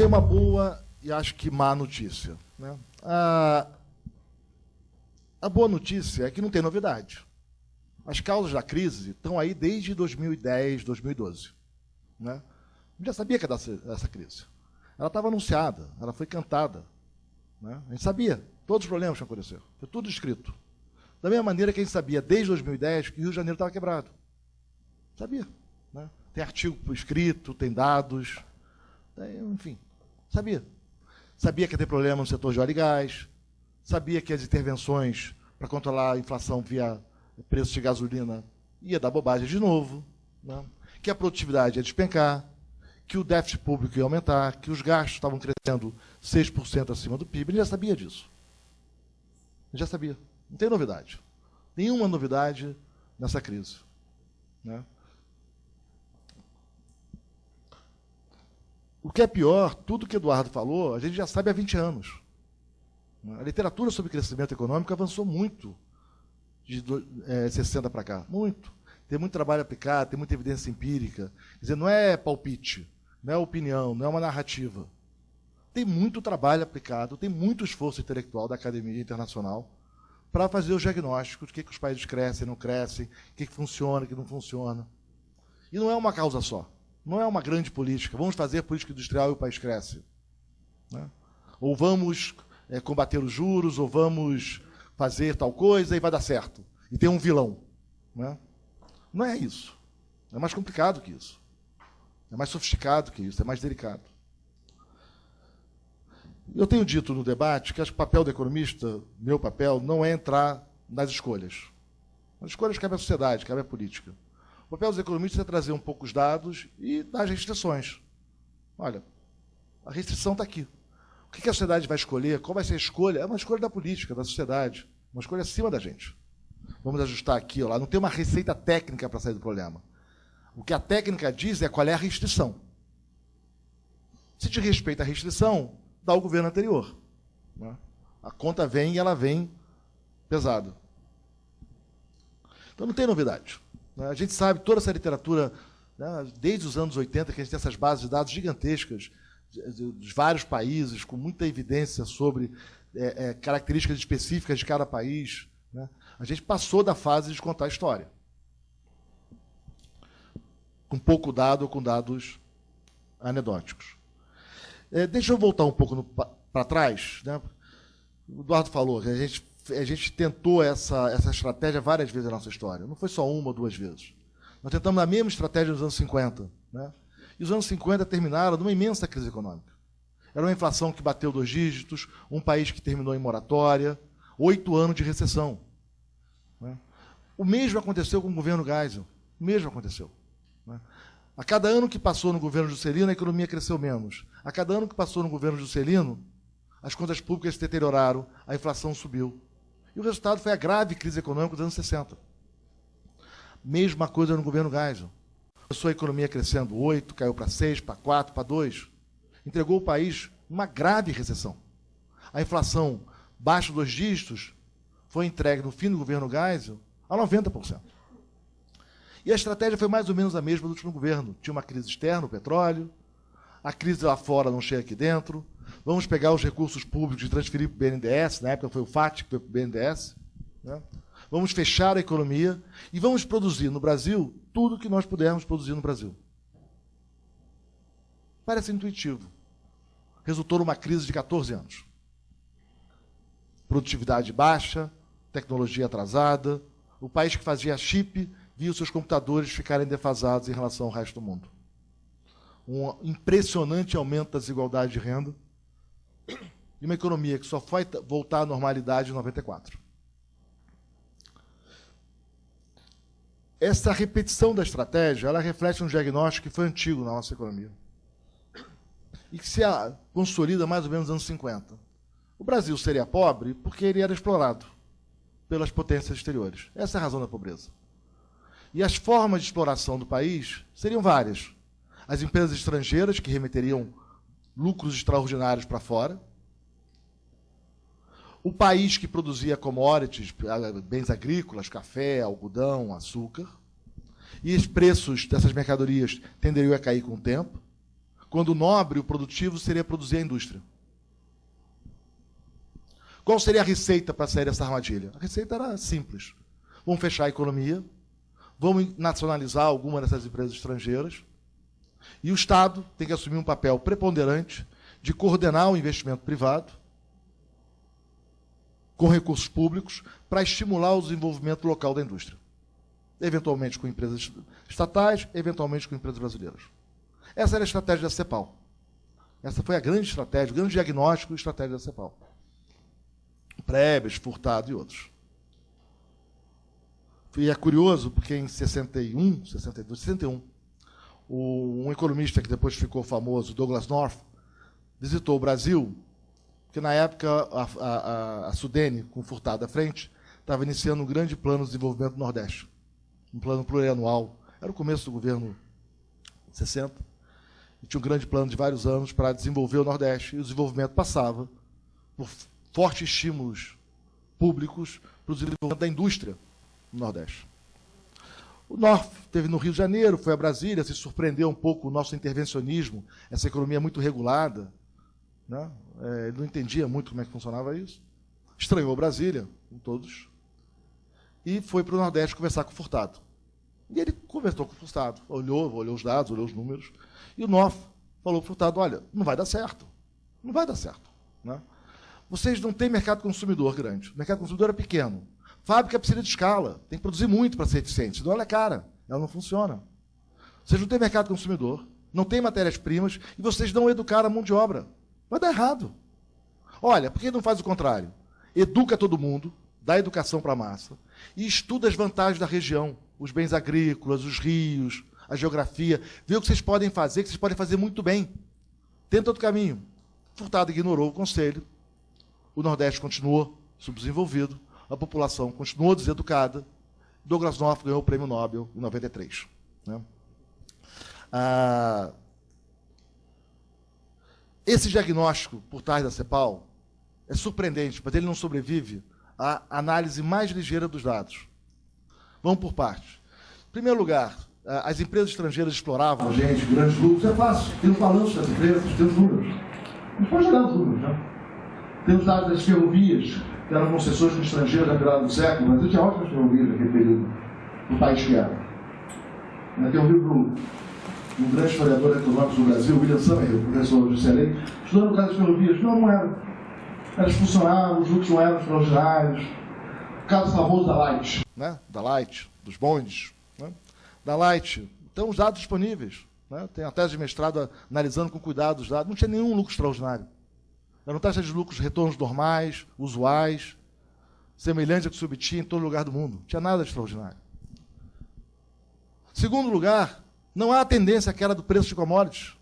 Tem uma boa e acho que má notícia, né? A boa notícia é que não tem novidade. As causas da crise estão aí desde 2010, 2012. Né? A gente já sabia que ia dar essa crise. Ela estava anunciada, ela foi cantada. Né? A gente sabia todos os problemas que aconteceram. Foi tudo escrito. Da mesma maneira que a gente sabia desde 2010 que o Rio de Janeiro estava quebrado. Sabia. Né? Tem artigo escrito, tem dados, enfim, sabia. Sabia que ia ter problema no setor de óleo e gás, sabia que as intervenções para controlar a inflação via preço de gasolina ia dar bobagem de novo, né? Que a produtividade ia despencar, que o déficit público ia aumentar, que os gastos estavam crescendo 6% acima do PIB. Ele já sabia disso. Ele já sabia. Não tem novidade. Nenhuma novidade nessa crise. Né? O que é pior, tudo que Eduardo falou, a gente já sabe há 20 anos. A literatura sobre crescimento econômico avançou muito de 60 para cá. Muito. Tem muito trabalho aplicado, tem muita evidência empírica. Quer dizer, não é palpite, não é opinião, não é uma narrativa. Tem muito trabalho aplicado, tem muito esforço intelectual da academia internacional para fazer os diagnósticos de que os países crescem, não crescem, o que funciona, o que não funciona. E não é uma causa só. Não é uma grande política. Vamos fazer política industrial e o país cresce. Né? Ou vamos combater os juros, ou vamos fazer tal coisa e vai dar certo. E tem um vilão. Né? Não é isso. É mais complicado que isso. É mais sofisticado que isso, é mais delicado. Eu tenho dito no debate que o papel do economista, meu papel, não é entrar nas escolhas. As escolhas cabem à sociedade, cabem à política. O papel dos economistas é trazer um pouco os dados e dar as restrições. Olha, a restrição está aqui. O que a sociedade vai escolher? Qual vai ser a escolha? É uma escolha da política, da sociedade. Uma escolha acima da gente. Vamos ajustar aqui ou lá. Não tem uma receita técnica para sair do problema. O que a técnica diz é qual é a restrição. Se te respeita a restrição, dá o governo anterior. Né? A conta vem e ela vem pesada. Então não tem novidade. Né? A gente sabe, toda essa literatura, né, desde os anos 80, que a gente tem essas bases de dados gigantescas dos vários países, com muita evidência sobre características específicas de cada país. Né? A gente passou da fase de contar a história. Com pouco dado ou com dados anedóticos. Deixa eu voltar um pouco para trás. Né? O Eduardo falou que a gente tentou essa estratégia várias vezes na nossa história. Não foi só uma ou duas vezes. Nós tentamos a mesma estratégia nos anos 50. Né? E os anos 50 terminaram numa imensa crise econômica. Era uma inflação que bateu 2 dígitos, um país que terminou em moratória, 8 anos de recessão. Né? O mesmo aconteceu com o governo Geisel. O mesmo aconteceu. Né? A cada ano que passou no governo Juscelino, a economia cresceu menos. A cada ano que passou no governo Juscelino, as contas públicas se deterioraram, a inflação subiu. E o resultado foi a grave crise econômica dos anos 60. Mesma coisa no governo Geisel. Começou a economia crescendo 8, caiu para 6, para 4, para 2. Entregou o país numa grave recessão. A inflação, baixo 2 dígitos, foi entregue no fim do governo Geisel a 90%. E a estratégia foi mais ou menos a mesma do último governo. Tinha uma crise externa, o petróleo, a crise lá fora não chega aqui dentro, vamos pegar os recursos públicos e transferir para o BNDES, na época foi o FAT que foi para o BNDES, né? Vamos fechar a economia e vamos produzir no Brasil tudo que nós pudermos produzir no Brasil. Parece intuitivo. Resultou numa crise de 14 anos. Produtividade baixa, tecnologia atrasada, o país que fazia chip via os seus computadores ficarem defasados em relação ao resto do mundo. Um impressionante aumento da desigualdade de renda e uma economia que só foi voltar à normalidade em 94. Essa repetição da estratégia, ela reflete um diagnóstico que foi antigo na nossa economia e que se consolida mais ou menos nos anos 50. O Brasil seria pobre porque ele era explorado pelas potências exteriores. Essa é a razão da pobreza. E as formas de exploração do país seriam várias. As empresas estrangeiras, que remeteriam lucros extraordinários para fora. O país que produzia commodities, bens agrícolas, café, algodão, açúcar. E os preços dessas mercadorias tenderiam a cair com o tempo, quando o nobre, o produtivo, seria produzir a indústria. Qual seria a receita para sair dessa armadilha? A receita era simples. Vamos fechar a economia, vamos nacionalizar alguma dessas empresas estrangeiras, e o Estado tem que assumir um papel preponderante de coordenar o investimento privado com recursos públicos para estimular o desenvolvimento local da indústria. Eventualmente com empresas estatais, eventualmente com empresas brasileiras. Essa era a estratégia da CEPAL. Essa foi a grande estratégia, o grande diagnóstico e estratégia da CEPAL. Prebes, Furtado e outros. E é curioso, porque em 61, 62, 61, um economista que depois ficou famoso, Douglas North, visitou o Brasil, porque na época a Sudene, com Furtado à frente, estava iniciando um grande plano de desenvolvimento do Nordeste. Um plano plurianual. Era o começo do governo 60. E tinha um grande plano de vários anos para desenvolver o Nordeste. E o desenvolvimento passava por fortes estímulos públicos para o desenvolvimento da indústria no Nordeste. O North esteve no Rio de Janeiro, foi a Brasília, se surpreendeu um pouco o nosso intervencionismo, essa economia muito regulada. Né? Ele não entendia muito como é que funcionava isso. Estranhou Brasília, com todos. E foi para o Nordeste conversar com o Furtado. E ele conversou com o Furtado, olhou os dados, olhou os números, e o North falou para o Furtado, olha, não vai dar certo. Não vai dar certo. Né? Vocês não têm mercado consumidor grande. O mercado consumidor é pequeno. Fábrica precisa de escala. Tem que produzir muito para ser eficiente. Senão ela é cara. Ela não funciona. Vocês não têm mercado consumidor, não têm matérias-primas, e vocês não educaram a mão de obra. Vai dar errado. Olha, por que não faz o contrário? Educa todo mundo, dá educação para a massa, e estuda as vantagens da região, os bens agrícolas, os rios, a geografia, vê o que vocês podem fazer, que vocês podem fazer muito bem. Tenta outro caminho. Furtado ignorou o conselho, o Nordeste continuou subdesenvolvido, a população continuou deseducada, Douglas North ganhou o Prêmio Nobel em 93. Né? Esse diagnóstico por trás da CEPAL é surpreendente, mas ele não sobrevive à análise mais ligeira dos dados. Vamos por partes. Em primeiro lugar, as empresas estrangeiras exploravam a gente, grandes lucros. É fácil, tem os balanços das empresas, tem os números. A gente pode olhar os números, né? Tem os dados das ferrovias, que eram concessões do estrangeiro na virada do século, mas eu tinha ótimas ferrovias naquele período, no país que era. Tem um livro um grande historiador econômico do Brasil, William Summerhill, professor de UCLA, estudando o caso das ferrovias. Não era. Elas funcionavam, os lucros não eram extraordinários. O caso famoso da Light, né? Da Light, dos bondes, né? Da Light. Então, os dados disponíveis. Né? Tem a tese de mestrado analisando com cuidado os dados. Não tinha nenhum lucro extraordinário. Era uma taxa de lucros, retornos normais, usuais, semelhante ao que se obtinha em todo lugar do mundo. Não tinha nada de extraordinário. Segundo lugar, não há a tendência àquela do preço de commodities.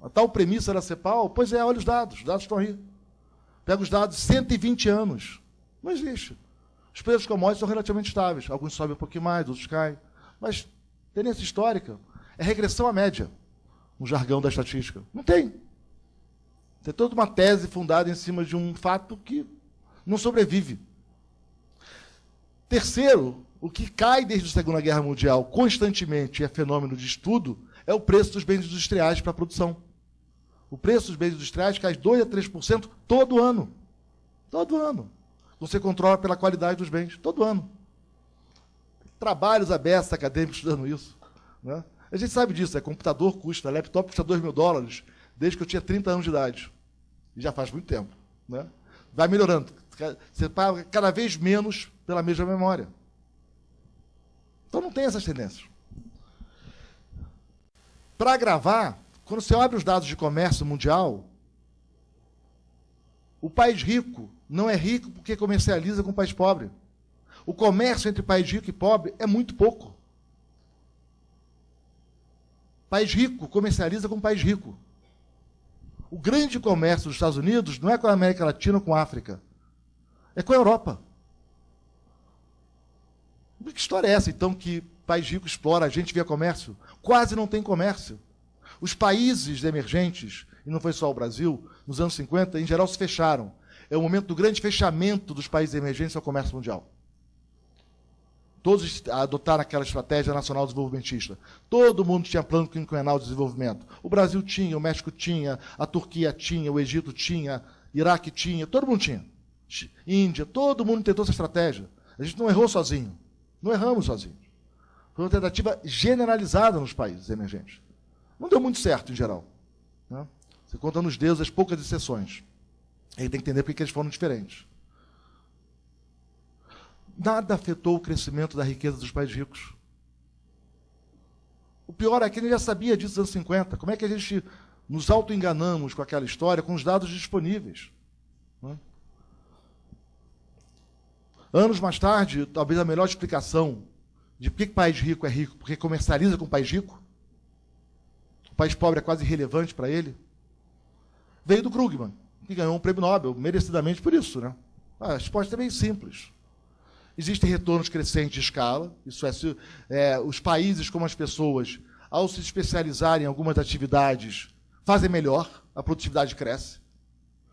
A tal premissa da CEPAL, pois é, olha os dados estão aí. Pega os dados de 120 anos. Não existe. Os preços de commodities são relativamente estáveis. Alguns sobem um pouquinho mais, outros caem. Mas tendência histórica é regressão à média, no jargão da estatística. Não tem. Tem toda uma tese fundada em cima de um fato que não sobrevive. Terceiro, o que cai desde a Segunda Guerra Mundial constantemente e é fenômeno de estudo é o preço dos bens industriais para a produção. O preço dos bens industriais cai 2% a 3% todo ano. Todo ano. Você controla pela qualidade dos bens, todo ano. Trabalhos abertos acadêmicos estudando isso. Né? A gente sabe disso, computador custa, laptop custa $2.000, desde que eu tinha 30 anos de idade. E já faz muito tempo. Né? Vai melhorando. Você paga cada vez menos pela mesma memória. Então não tem essas tendências. Para gravar, quando você abre os dados de comércio mundial, o país rico não é rico porque comercializa com o país pobre. O comércio entre país rico e pobre é muito pouco. País rico comercializa com o país rico. O grande comércio dos Estados Unidos não é com a América Latina ou com a África. É com a Europa. Que história é essa, então, que país rico explora a gente via comércio? Quase não tem comércio. Os países emergentes, e não foi só o Brasil, nos anos 50, em geral se fecharam. É o momento do grande fechamento dos países emergentes ao comércio mundial. Todos adotaram aquela estratégia nacional desenvolvimentista. Todo mundo tinha plano quinquenal de desenvolvimento. O Brasil tinha, o México tinha, a Turquia tinha, o Egito tinha, Iraque tinha, todo mundo tinha. Índia, todo mundo tentou essa estratégia. A gente não errou sozinho. Não erramos sozinhos. Foi uma tentativa generalizada nos países emergentes. Não deu muito certo, em geral. Né? Você conta nos dedos as poucas exceções. Aí tem que entender porque eles foram diferentes. Nada afetou o crescimento da riqueza dos países ricos. O pior é que a gente já sabia disso nos anos 50. Como é que a gente nos auto-enganamos com aquela história, com os dados disponíveis? Né? Anos mais tarde, talvez a melhor explicação de por que o país rico é rico, porque comercializa com o país rico, o país pobre é quase irrelevante para ele, veio do Krugman, que ganhou um prêmio Nobel, merecidamente por isso. Né? A resposta é bem simples. Existem retornos crescentes de escala, isso é, os países como as pessoas, ao se especializarem em algumas atividades, fazem melhor, a produtividade cresce.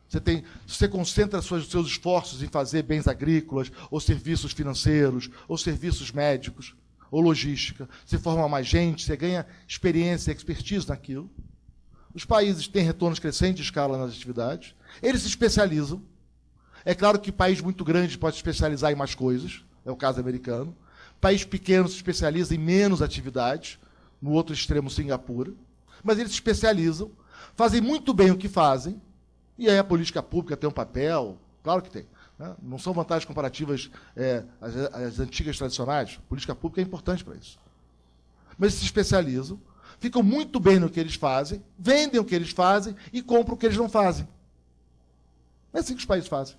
Se você concentra seus esforços em fazer bens agrícolas, ou serviços financeiros, ou serviços médicos, ou logística, você forma mais gente, você ganha experiência, expertise naquilo. Os países têm retornos crescentes de escala nas atividades, eles se especializam. É claro que país muito grande pode se especializar em mais coisas, é o caso americano. País pequeno se especializa em menos atividades, no outro extremo, Singapura. Mas eles se especializam, fazem muito bem o que fazem, e aí a política pública tem um papel, claro que tem. Né? Não são vantagens comparativas às antigas tradicionais, a política pública é importante para isso. Mas eles se especializam, ficam muito bem no que eles fazem, vendem o que eles fazem e compram o que eles não fazem. É assim que os países fazem.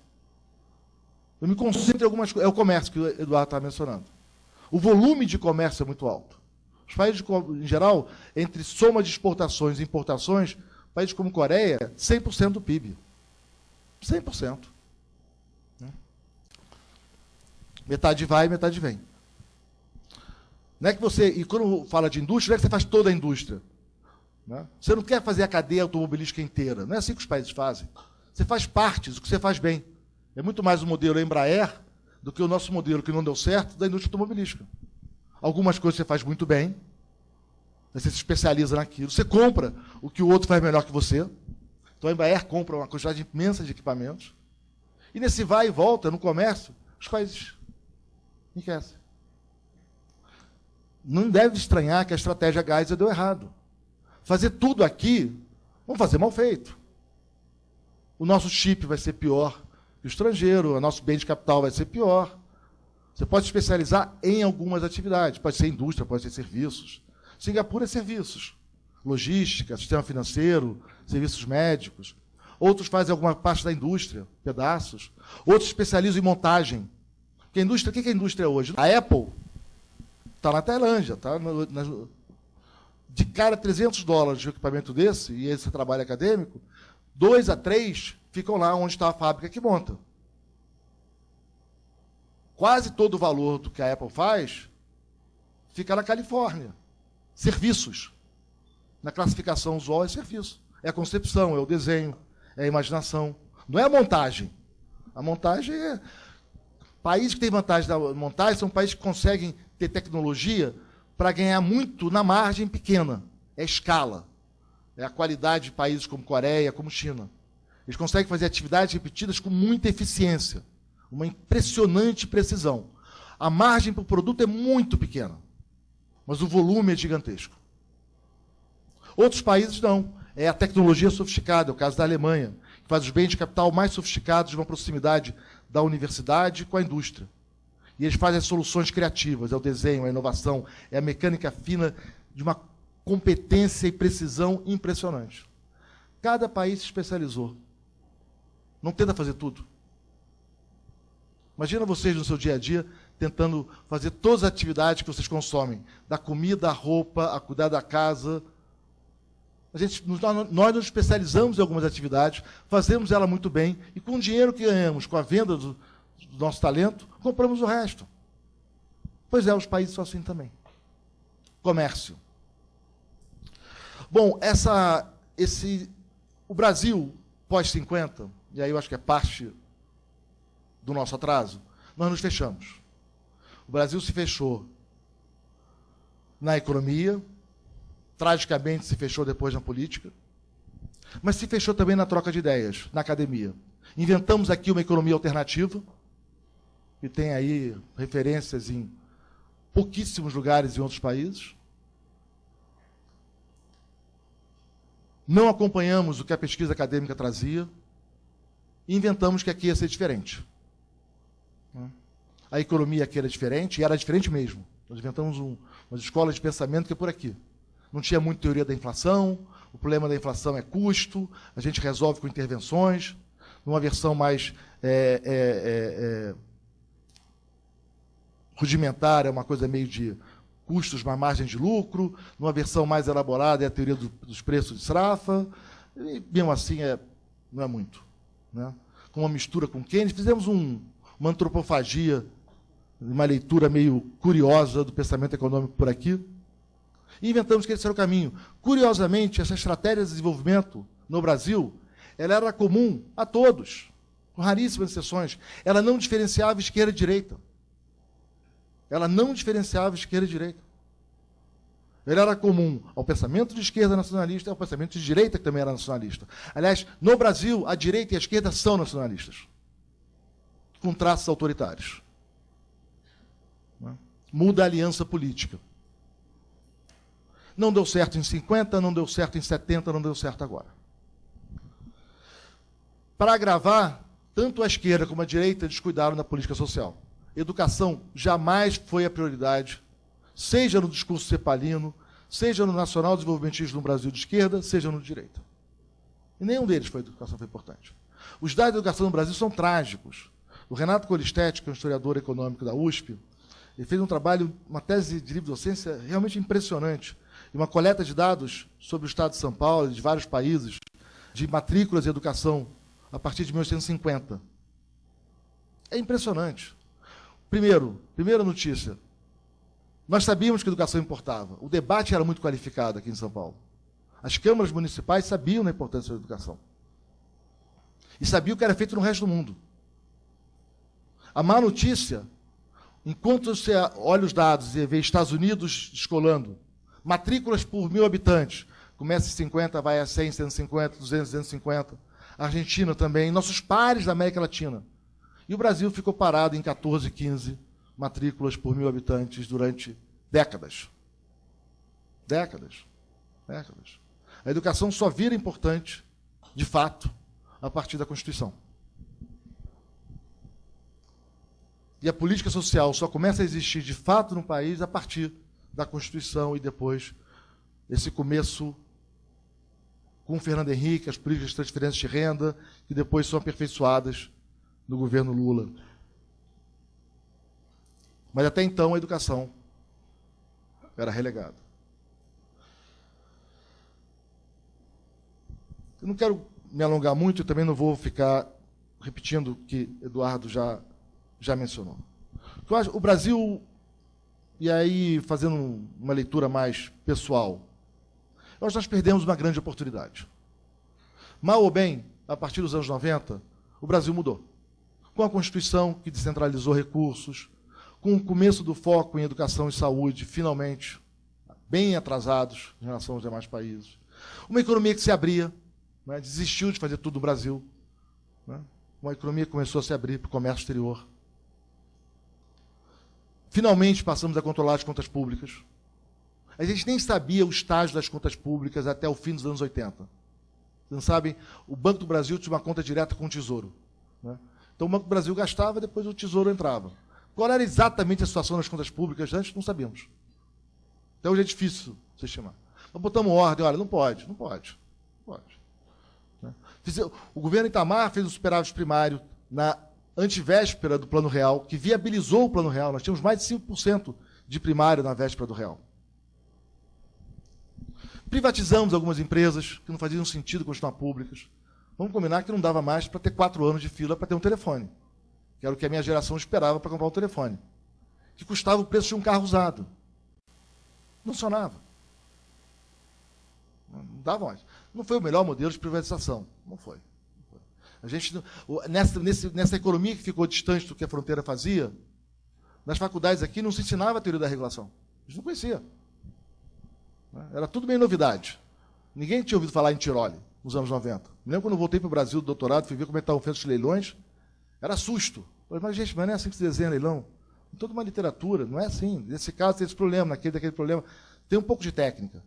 Eu me concentro em algumas coisas. É o comércio que o Eduardo está mencionando. O volume de comércio é muito alto. Os países, em geral, entre soma de exportações e importações, países como Coreia, 100% do PIB. 100%. Metade vai, metade vem. Não é que você... E quando fala de indústria, não é que você faz toda a indústria. Né? Você não quer fazer a cadeia automobilística inteira. Não é assim que os países fazem. Você faz partes, o que você faz bem. É muito mais o modelo Embraer do que o nosso modelo, que não deu certo, da indústria automobilística. Algumas coisas você faz muito bem, você se especializa naquilo. Você compra o que o outro faz melhor que você. Então a Embraer compra uma quantidade imensa de equipamentos. E nesse vai e volta, no comércio, os países enriquecem. Não deve estranhar que a estratégia Geisel deu errado. Fazer tudo aqui, vamos fazer mal feito. O nosso chip vai ser pior que o estrangeiro, o nosso bem de capital vai ser pior. Você pode se especializar em algumas atividades, pode ser indústria, pode ser serviços. Singapura é serviços, logística, sistema financeiro, serviços médicos. Outros fazem alguma parte da indústria, pedaços. Outros especializam em montagem. Porque a indústria, o que é a indústria hoje? A Apple está na Tailândia, está de cara $300 de equipamento desse, e esse trabalho acadêmico, 2 a 3 ficam lá onde está a fábrica que monta. Quase todo o valor do que a Apple faz fica na Califórnia. Serviços. Na classificação usual é serviço. É a concepção, é o desenho, é a imaginação. Não é a montagem. A montagem é... Países que têm vantagem da montagem são países que conseguem ter tecnologia para ganhar muito na margem pequena. É escala. É a qualidade de países como Coreia, como China. Eles conseguem fazer atividades repetidas com muita eficiência, uma impressionante precisão. A margem para o produto é muito pequena, mas o volume é gigantesco. Outros países não. É a tecnologia sofisticada, é o caso da Alemanha, que faz os bens de capital mais sofisticados de uma proximidade da universidade com a indústria. E eles fazem as soluções criativas, é o desenho, é a inovação, é a mecânica fina de uma competência e precisão impressionante. Cada país se especializou. Não tenta fazer tudo. Imagina vocês no seu dia a dia tentando fazer todas as atividades que vocês consomem, da comida, à roupa, a cuidar da casa. Nós nos especializamos em algumas atividades, fazemos ela muito bem, e com o dinheiro que ganhamos com a venda do nosso talento, compramos o resto. Pois é, os países são assim também. Comércio. Bom, o Brasil, pós-50, e aí eu acho que é parte do nosso atraso, nós nos fechamos. O Brasil se fechou na economia, tragicamente se fechou depois na política, mas se fechou também na troca de ideias, na academia. Inventamos aqui uma economia alternativa, que tem aí referências em pouquíssimos lugares em outros países. Não acompanhamos o que a pesquisa acadêmica trazia e inventamos que aqui ia ser diferente. A economia aqui era diferente, e era diferente mesmo. Nós inventamos umas escolas de pensamento que é por aqui. Não tinha muita teoria da inflação, o problema da inflação é custo, a gente resolve com intervenções, numa versão mais rudimentar, é uma coisa meio de custos mais margem de lucro, numa versão mais elaborada é a teoria dos preços de Sraffa, e mesmo assim não é muito. Né? Com uma mistura com Keynes, fizemos uma antropofagia, uma leitura meio curiosa do pensamento econômico por aqui, e inventamos que esse era o caminho. Curiosamente, essa estratégia de desenvolvimento no Brasil, ela era comum a todos, com raríssimas exceções. Ela não diferenciava esquerda e direita. Ela não diferenciava esquerda e direita. Ela era comum ao pensamento de esquerda nacionalista e ao pensamento de direita, que também era nacionalista. Aliás, no Brasil, a direita e a esquerda são nacionalistas, com traços autoritários. Muda a aliança política. Não deu certo em 50, não deu certo em 70, não deu certo agora. Para agravar, tanto a esquerda como a direita descuidaram da política social. Educação jamais foi a prioridade, seja no discurso cepalino, seja no nacional desenvolvimentismo no Brasil de esquerda, seja no de direita. E nenhum deles foi educação foi importante. Os dados de educação no Brasil são trágicos. O Renato Colistetti, que é um historiador econômico da USP, ele fez um trabalho, uma tese de livre docência realmente impressionante, e uma coleta de dados sobre o estado de São Paulo e de vários países, de matrículas em educação a partir de 1850. É impressionante. Primeira notícia. Nós sabíamos que a educação importava. O debate era muito qualificado aqui em São Paulo. As câmaras municipais sabiam da importância da educação. E sabiam o que era feito no resto do mundo. A má notícia, enquanto você olha os dados e vê Estados Unidos descolando, matrículas por 1.000 habitantes, começa em 50, vai a 100, 150, 200, 250. A Argentina também, nossos pares da América Latina. E o Brasil ficou parado em 14, 15 matrículas por 1.000 habitantes durante décadas. Décadas. Décadas. A educação só vira importante, de fato, a partir da Constituição. E a política social só começa a existir, de fato, no país a partir da Constituição e depois esse começo com o Fernando Henrique, as políticas de transferência de renda, que depois são aperfeiçoadas no governo Lula. Mas até então a educação era relegada. Eu não quero me alongar muito e também não vou ficar repetindo o que Eduardo já mencionou. O Brasil, e aí fazendo uma leitura mais pessoal, nós perdemos uma grande oportunidade. Mal ou bem, a partir dos anos 90, o Brasil mudou. Com a Constituição, que descentralizou recursos, com o começo do foco em educação e saúde, finalmente, bem atrasados em relação aos demais países. Uma economia que se abria, né, desistiu de fazer tudo no Brasil. Né, uma economia que começou a se abrir para o comércio exterior. Finalmente passamos a controlar as contas públicas. A gente nem sabia o estágio das contas públicas até o fim dos anos 80. Vocês não sabem, o Banco do Brasil tinha uma conta direta com o Tesouro. Né? Então o Banco do Brasil gastava, depois o Tesouro entrava. Qual era exatamente a situação das contas públicas antes? Não sabíamos. Até hoje é difícil se estimar. Nós botamos ordem, olha, não pode. Né? O governo Itamar fez um superávit primário na antivéspera do Plano Real, que viabilizou o Plano Real. Nós tínhamos mais de 5% de primário na véspera do Real. Privatizamos algumas empresas que não faziam sentido continuar públicas. Vamos combinar que não dava mais para ter 4 anos de fila para ter um telefone, que era o que a minha geração esperava para comprar um telefone, que custava o preço de um carro usado. Não funcionava. Não dava mais. Não foi o melhor modelo de privatização. Não foi. A gente, nessa economia que ficou distante do que a fronteira fazia, nas faculdades aqui não se ensinava a teoria da regulação. A gente não conhecia. Era tudo meio novidade. Ninguém tinha ouvido falar em Tiroli nos anos 90. Me lembro quando eu voltei para o Brasil do doutorado, fui ver como é que estavam feitos os leilões, era susto. Falei, mas, gente, mas não é assim que se desenha leilão. Em toda uma literatura, não é assim. Nesse caso tem esse problema, naquele, daquele problema. Tem um pouco de técnica.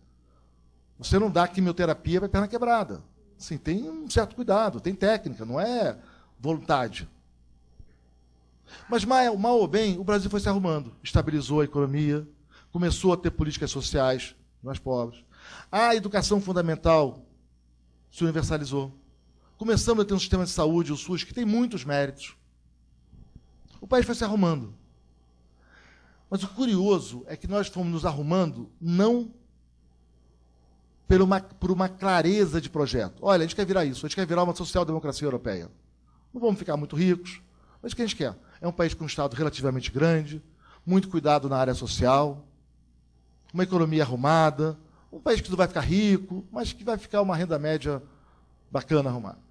Você não dá quimioterapia para perna quebrada. Assim, tem um certo cuidado, tem técnica, não é vontade. Mas, mal ou bem, o Brasil foi se arrumando. Estabilizou a economia, começou a ter políticas sociais mais pobres. A educação fundamental se universalizou. Começamos a ter um sistema de saúde, o SUS, que tem muitos méritos. O país foi se arrumando. Mas o curioso é que nós fomos nos arrumando não por uma clareza de projeto. Olha, a gente quer virar isso, a gente quer virar uma social-democracia europeia. Não vamos ficar muito ricos, mas o que a gente quer? É um país com um Estado relativamente grande, muito cuidado na área social, uma economia arrumada, um país que não vai ficar rico, mas que vai ficar uma renda média bacana arrumada.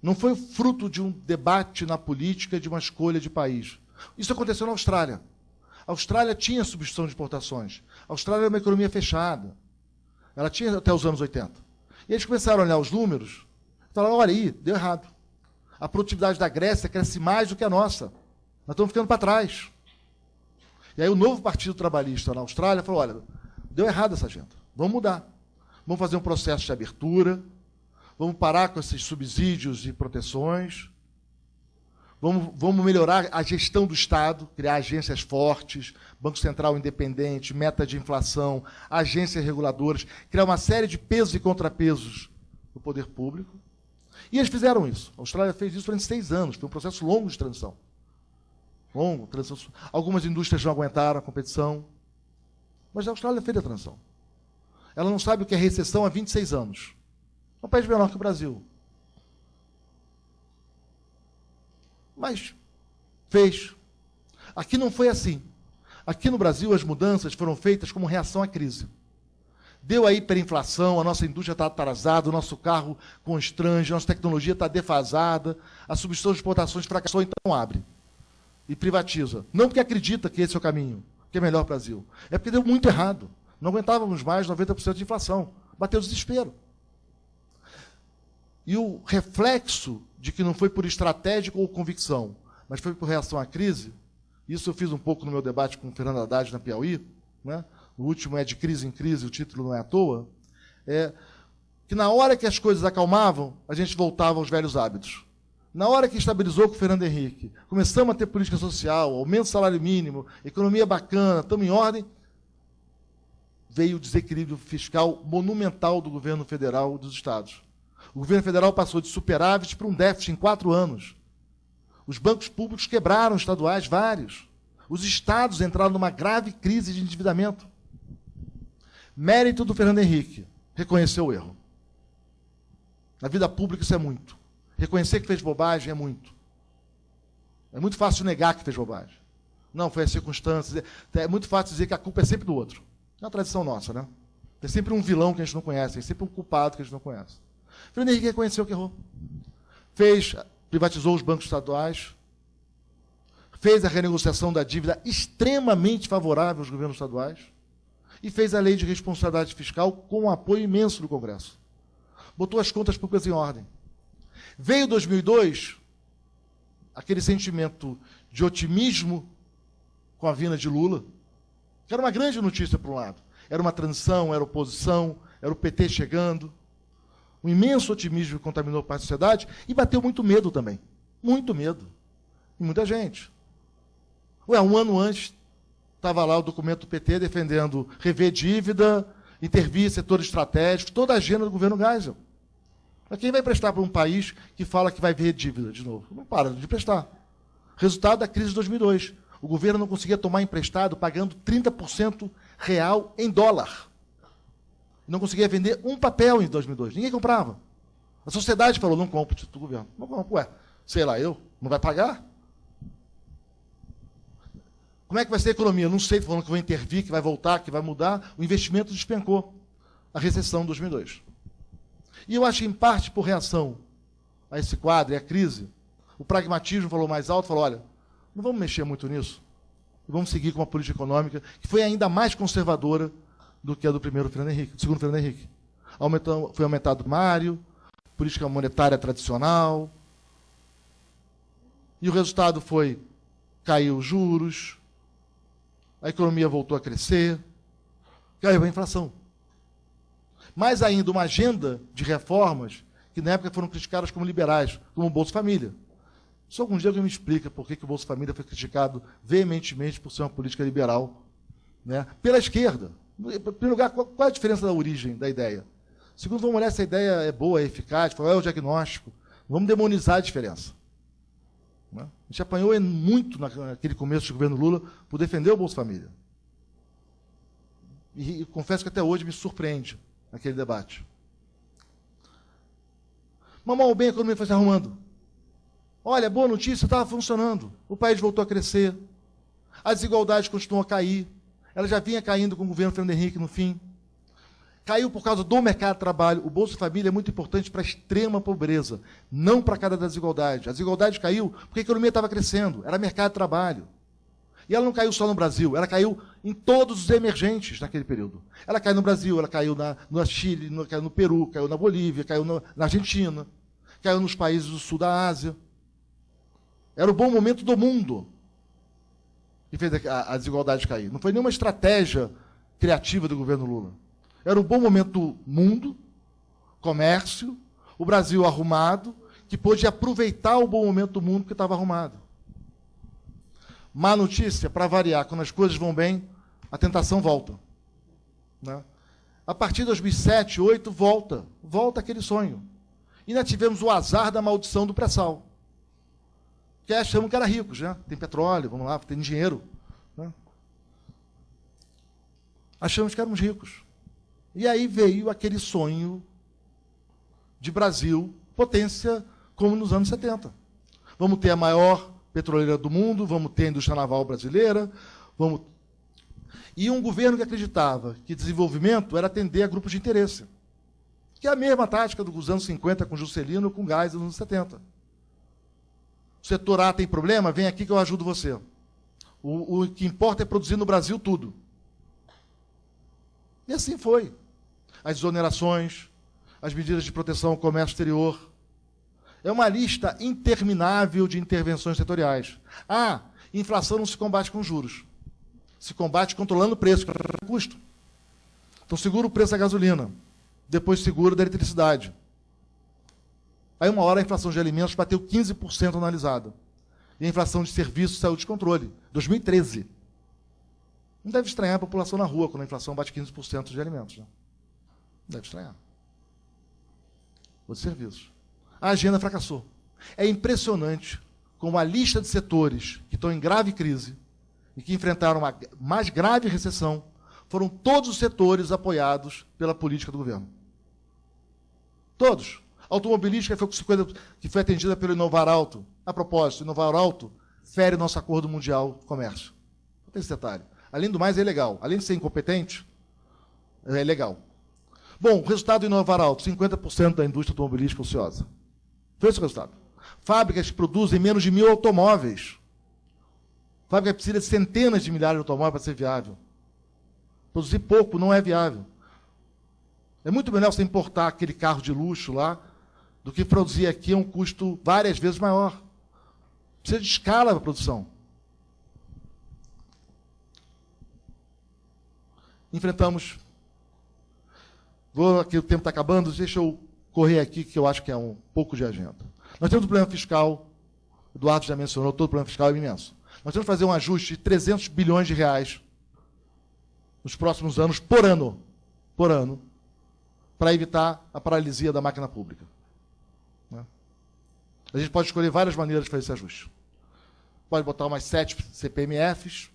Não foi fruto de um debate na política, de uma escolha de país. Isso aconteceu na Austrália. A Austrália tinha substituição de exportações. A Austrália era uma economia fechada. Ela tinha até os anos 80. E eles começaram a olhar os números e falaram, olha aí, deu errado. A produtividade da Grécia cresce mais do que a nossa. Nós estamos ficando para trás. E aí o novo Partido Trabalhista na Austrália falou, olha, deu errado essa agenda. Vamos mudar. Vamos fazer um processo de abertura. Vamos parar com esses subsídios e proteções. Vamos melhorar a gestão do Estado, criar agências fortes, Banco Central independente, meta de inflação, agências reguladoras, criar uma série de pesos e contrapesos no poder público. E eles fizeram isso. A Austrália fez isso durante 6 anos. Foi um processo longo de transição. Longo, transição. Algumas indústrias não aguentaram a competição. Mas a Austrália fez a transição. Ela não sabe o que é recessão há 26 anos. É um país menor que o Brasil. Mas fez. Aqui não foi assim. Aqui no Brasil, as mudanças foram feitas como reação à crise. Deu a hiperinflação, a nossa indústria está atrasada, o nosso carro constrange, a nossa tecnologia está defasada, a substituição de exportações fracassou, então abre. E privatiza. Não porque acredita que esse é o caminho, que é melhor para o Brasil. É porque deu muito errado. Não aguentávamos mais 90% de inflação. Bateu o desespero. E o reflexo de que não foi por estratégia ou convicção, mas foi por reação à crise, isso eu fiz um pouco no meu debate com o Fernando Haddad na Piauí, né? O último é de crise em crise, o título não é à toa, é que na hora que as coisas acalmavam, a gente voltava aos velhos hábitos. Na hora que estabilizou com o Fernando Henrique, começamos a ter política social, aumento do salário mínimo, economia bacana, estamos em ordem, veio o desequilíbrio fiscal monumental do governo federal e dos estados. O governo federal passou de superávit para um déficit em 4 anos. Os bancos públicos quebraram, estaduais, vários. Os estados entraram numa grave crise de endividamento. Mérito do Fernando Henrique, reconhecer o erro. Na vida pública isso é muito. Reconhecer que fez bobagem é muito. É muito fácil negar que fez bobagem. Não, foi as circunstâncias. É muito fácil dizer que a culpa é sempre do outro. É uma tradição nossa, né? Tem sempre um vilão que a gente não conhece, tem sempre um culpado que a gente não conhece. Fernando Henrique reconheceu que errou. Privatizou os bancos estaduais, fez a renegociação da dívida extremamente favorável aos governos estaduais e fez a lei de responsabilidade fiscal com um apoio imenso do Congresso. Botou as contas públicas em ordem. Veio 2002, aquele sentimento de otimismo com a vinda de Lula, que era uma grande notícia por um lado. Era uma transição, era oposição, era o PT chegando. Um imenso otimismo que contaminou a sociedade e bateu muito medo também. Muito medo. E muita gente. Um ano antes, estava lá o documento do PT defendendo rever dívida, intervir em setores estratégicos, toda a agenda do governo Geisel. Mas quem vai prestar para um país que fala que vai ver dívida de novo? Não para de prestar. Resultado da crise de 2002. O governo não conseguia tomar emprestado pagando 30% real em dólar. Não conseguia vender um papel em 2002. Ninguém comprava. A sociedade falou, não compro do governo. Não compro. Ué, sei lá, não vai pagar? Como é que vai ser a economia? Não sei, falando que vai intervir, que vai voltar, que vai mudar. O investimento despencou. A recessão de 2002. E eu acho que, em parte, por reação a esse quadro e à crise, o pragmatismo falou mais alto, falou, olha, não vamos mexer muito nisso. Vamos seguir com uma política econômica que foi ainda mais conservadora do que a do segundo Fernando Henrique. Foi aumentado o primário, política monetária tradicional, e o resultado foi, caiu os juros, a economia voltou a crescer, caiu a inflação. Mais ainda, uma agenda de reformas que na época foram criticadas como liberais, como o Bolsa Família. Só algum dia alguém me explica por que o Bolsa Família foi criticado veementemente por ser uma política liberal, né, pela esquerda. Em primeiro lugar, qual é a diferença da origem da ideia? Segundo, vamos olhar se a ideia é boa, é eficaz, qual é o diagnóstico. Vamos demonizar a diferença. Né? A gente apanhou muito naquele começo do governo Lula por defender o Bolsa Família. E confesso que até hoje me surpreende aquele debate. Mas mal ou bem a economia foi se arrumando. Olha, boa notícia, estava funcionando. O país voltou a crescer. A desigualdade continuou a cair. Ela já vinha caindo com o governo Fernando Henrique no fim. Caiu por causa do mercado de trabalho. O Bolsa Família é muito importante para a extrema pobreza, não para a queda da desigualdade. A desigualdade caiu porque a economia estava crescendo. Era mercado de trabalho. E ela não caiu só no Brasil, ela caiu em todos os emergentes naquele período. Ela caiu no Brasil, ela caiu no Chile, caiu no Peru, caiu na Bolívia, caiu na Argentina, caiu nos países do sul da Ásia. Era o bom momento do mundo que fez a desigualdade cair. Não foi nenhuma estratégia criativa do governo Lula. Era o bom momento do mundo, comércio, o Brasil arrumado, que pôde aproveitar o bom momento do mundo que estava arrumado. Má notícia, para variar, quando as coisas vão bem, a tentação volta. Né? A partir de 2007, 2008, volta aquele sonho. E nós tivemos o azar da maldição do pré-sal. Que achamos que era ricos, né? Tem petróleo, vamos lá, tem dinheiro. Né? Achamos que éramos ricos. E aí veio aquele sonho de Brasil, potência como nos anos 70. Vamos ter a maior petroleira do mundo, vamos ter a indústria naval brasileira, E um governo que acreditava que desenvolvimento era atender a grupos de interesse. Que é a mesma tática dos anos 50 com Juscelino, com Geisel nos anos 70. O setor A tem problema, vem aqui que eu ajudo você. O que importa é produzir no Brasil tudo. E assim foi. As exonerações, as medidas de proteção ao comércio exterior. É uma lista interminável de intervenções setoriais. Inflação não se combate com juros. Se combate controlando o preço, o custo. Então segura o preço da gasolina, depois segura da eletricidade. Aí uma hora a inflação de alimentos bateu 15% analisada. E a inflação de serviços saiu de controle. 2013. Não deve estranhar a população na rua quando a inflação bate 15% de alimentos. Né? Não deve estranhar. Ou de serviços. A agenda fracassou. É impressionante como a lista de setores que estão em grave crise e que enfrentaram uma mais grave recessão foram todos os setores apoiados pela política do governo. Todos. A automobilística que foi atendida pelo Inovar Alto. A propósito, o Inovar Alto fere nosso acordo mundial de comércio. Não tem esse detalhe. Além do mais, é legal. Além de ser incompetente, é legal. Bom, o resultado do Inovar Alto, 50% da indústria automobilística ociosa. Foi esse o resultado. Fábricas que produzem menos de 1.000 automóveis. Fábrica que precisa de centenas de milhares de automóveis para ser viável. Produzir pouco não é viável. É muito melhor você importar aquele carro de luxo lá do que produzir aqui a um custo várias vezes maior. Precisa de escala para a produção. Enfrentamos... Aqui o tempo está acabando, deixa eu correr aqui, que eu acho que é um pouco de agenda. Nós temos um problema fiscal, o Eduardo já mencionou, todo o problema fiscal é imenso. Nós temos que fazer um ajuste de 300 bilhões de reais nos próximos anos, por ano, para evitar a paralisia da máquina pública. Né? A gente pode escolher várias maneiras de fazer esse ajuste. Pode botar umas 7 CPMFs,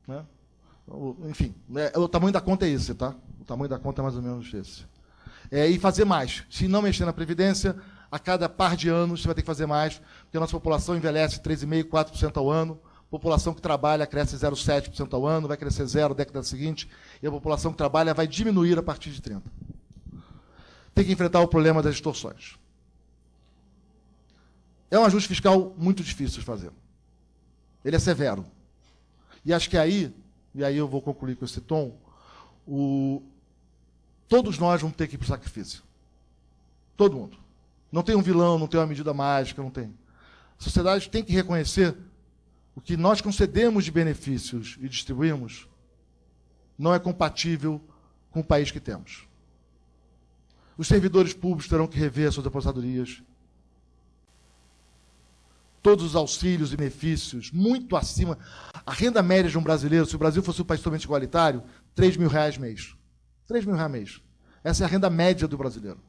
né? Enfim, o tamanho da conta é esse, tá? O tamanho da conta é mais ou menos esse. E fazer mais. Se não mexer na Previdência, a cada par de anos você vai ter que fazer mais, porque a nossa população envelhece 3,5%, 4% ao ano, a população que trabalha cresce 0,7% ao ano, vai crescer 0% na década seguinte, e a população que trabalha vai diminuir a partir de 30%. Tem que enfrentar o problema das distorções. É um ajuste fiscal muito difícil de fazer. Ele é severo. E acho que aí, e aí eu vou concluir com esse tom, todos nós vamos ter que ir para o sacrifício. Todo mundo. Não tem um vilão, não tem uma medida mágica, não tem. A sociedade tem que reconhecer o que nós concedemos de benefícios e distribuímos não é compatível com o país que temos. Os servidores públicos terão que rever suas aposentadorias. Todos os auxílios e benefícios, muito acima. A renda média de um brasileiro, se o Brasil fosse um país totalmente igualitário, R$ 3.000 mês. R$ 3.000 mês. Essa é a renda média do brasileiro.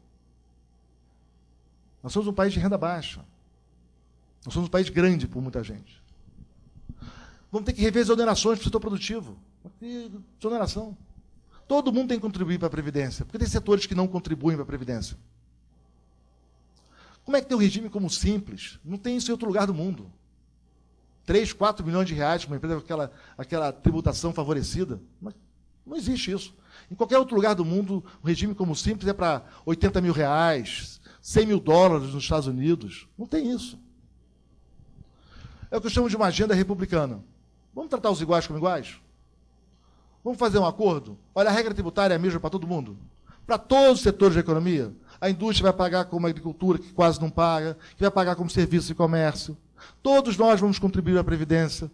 Nós somos um país de renda baixa. Nós somos um país grande por muita gente. Vamos ter que rever as exonerações para o setor produtivo. Exoneração. Todo mundo tem que contribuir para a Previdência, porque tem setores que não contribuem para a Previdência. Como é que tem um regime como simples? Não tem isso em outro lugar do mundo. 3, 4 milhões de reais para uma empresa com aquela tributação favorecida. Mas não existe isso. Em qualquer outro lugar do mundo, o regime como simples é para R$ 80.000, $100.000 nos Estados Unidos. Não tem isso. É o que eu chamo de uma agenda republicana. Vamos tratar os iguais como iguais? Vamos fazer um acordo? Olha, a regra tributária é a mesma para todo mundo. Para todos os setores da economia. A indústria vai pagar como a agricultura, que quase não paga, que vai pagar como serviço e comércio. Todos nós vamos contribuir à Previdência.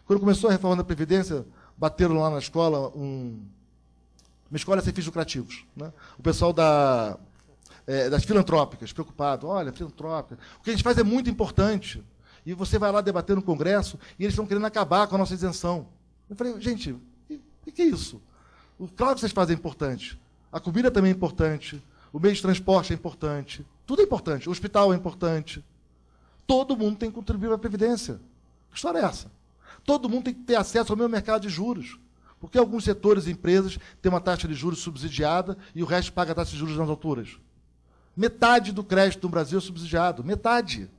Quando começou a reforma da Previdência, bateram lá na escola uma escola sem fins lucrativos. Né? O pessoal das filantrópicas, preocupado. Olha, filantrópica. O que a gente faz é muito importante. E você vai lá debater no Congresso e eles estão querendo acabar com a nossa isenção. Eu falei, gente, o que é isso? Claro que vocês fazem importante. A comida também é importante. O meio de transporte é importante. Tudo é importante. O hospital é importante. Todo mundo tem que contribuir para a Previdência. Que história é essa? Todo mundo tem que ter acesso ao mesmo mercado de juros. Porque alguns setores e empresas têm uma taxa de juros subsidiada e o resto paga a taxa de juros nas alturas. Metade do crédito no Brasil é subsidiado. Metade.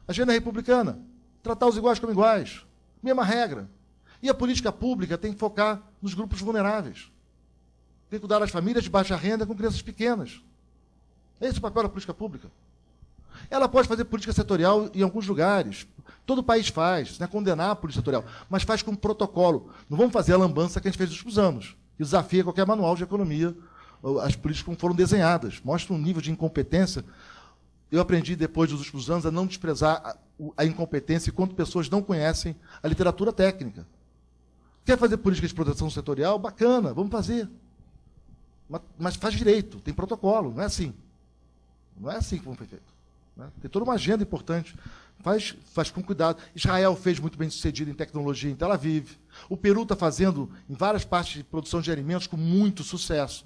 Agenda republicana. Tratar os iguais como iguais. Mesma regra. E a política pública tem que focar nos grupos vulneráveis. Tem que cuidar das famílias de baixa renda com crianças pequenas. Esse é o papel da política pública. Ela pode fazer política setorial em alguns lugares. Todo país faz, não é condenar a política setorial, mas faz com protocolo. Não vamos fazer a lambança que a gente fez nos últimos anos. Que desafia qualquer manual de economia. As políticas como foram desenhadas. Mostra um nível de incompetência. Eu aprendi, depois dos últimos anos, a não desprezar a incompetência enquanto pessoas não conhecem a literatura técnica. Quer fazer política de proteção setorial? Bacana, vamos fazer. Mas faz direito, tem protocolo, não é assim. Não é assim que foi feito. Né? Tem toda uma agenda importante. Faz com cuidado. Israel fez muito bem sucedido em tecnologia em Tel Aviv. O Peru está fazendo em várias partes de produção de alimentos com muito sucesso.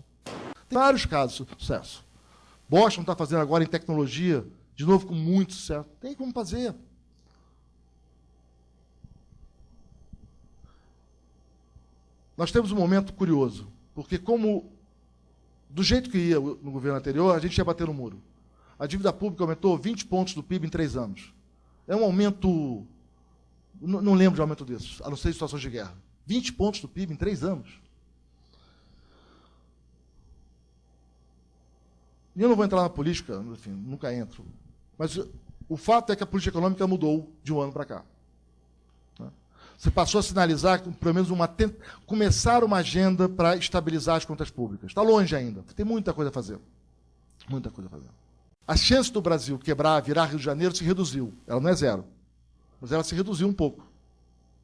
Tem vários casos de sucesso. Boston está fazendo agora em tecnologia, de novo com muito sucesso. Tem como fazer. Nós temos um momento curioso, porque do jeito que ia no governo anterior, a gente ia bater no muro. A dívida pública aumentou 20 pontos do PIB em 3 anos. É um aumento... Não lembro de aumento desses, a não ser em situações de guerra. 20 pontos do PIB em 3 anos. E eu não vou entrar na política, enfim, nunca entro. Mas o fato é que a política econômica mudou de um ano para cá. Você passou a sinalizar, pelo menos, começar uma agenda para estabilizar as contas públicas. Está longe ainda, tem muita coisa a fazer. Muita coisa a fazer. A chance do Brasil quebrar, virar Rio de Janeiro, se reduziu. Ela não é zero, mas ela se reduziu um pouco,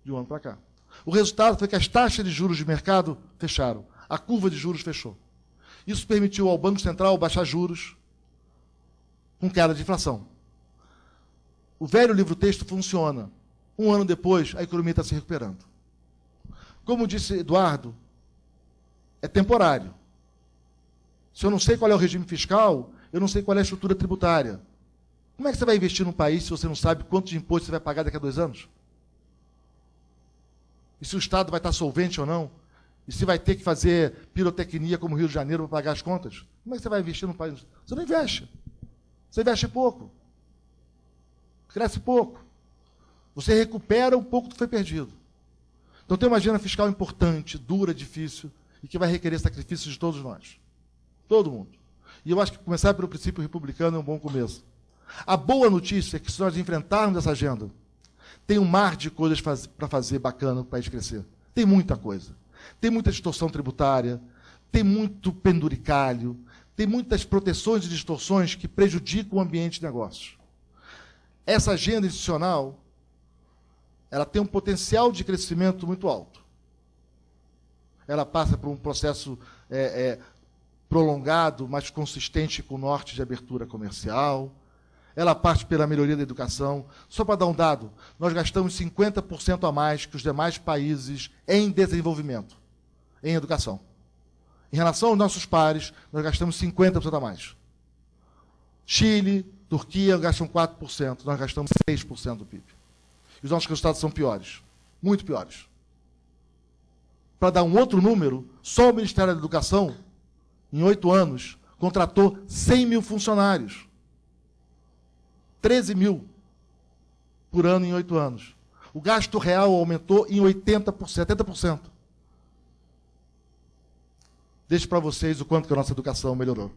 de um ano para cá. O resultado foi que as taxas de juros de mercado fecharam. A curva de juros fechou. Isso permitiu ao Banco Central baixar juros com queda de inflação. O velho livro-texto funciona. Um ano depois, a economia está se recuperando. Como disse Eduardo, é temporário. Se eu não sei qual é o regime fiscal, eu não sei qual é a estrutura tributária. Como é que você vai investir num país se você não sabe quanto de imposto você vai pagar daqui a 2 anos? E se o Estado vai estar solvente ou não? E se vai ter que fazer pirotecnia como o Rio de Janeiro para pagar as contas? Como é que você vai investir num país? Você não investe. Você investe pouco. Cresce pouco. Você recupera um pouco do que foi perdido. Então tem uma agenda fiscal importante, dura, difícil, e que vai requerer sacrifícios de todos nós. Todo mundo. E eu acho que começar pelo princípio republicano é um bom começo. A boa notícia é que, se nós enfrentarmos essa agenda, tem um mar de coisas para fazer bacana para o país crescer. Tem muita coisa. Tem muita distorção tributária, tem muito penduricalho, tem muitas proteções e distorções que prejudicam o ambiente de negócios. Essa agenda institucional, ela tem um potencial de crescimento muito alto. Ela passa por um processo prolongado, mas consistente com o norte de abertura comercial. Ela parte pela melhoria da educação. Só para dar um dado, nós gastamos 50% a mais que os demais países em desenvolvimento, em educação. Em relação aos nossos pares, nós gastamos 50% a mais. Chile, Turquia gastam 4%, nós gastamos 6% do PIB. E os nossos resultados são piores, muito piores. Para dar um outro número, só o Ministério da Educação, em 8 anos, contratou 100 mil funcionários. 13 mil por ano em 8 anos. O gasto real aumentou em 80%, 70%. Deixo para vocês o quanto que a nossa educação melhorou.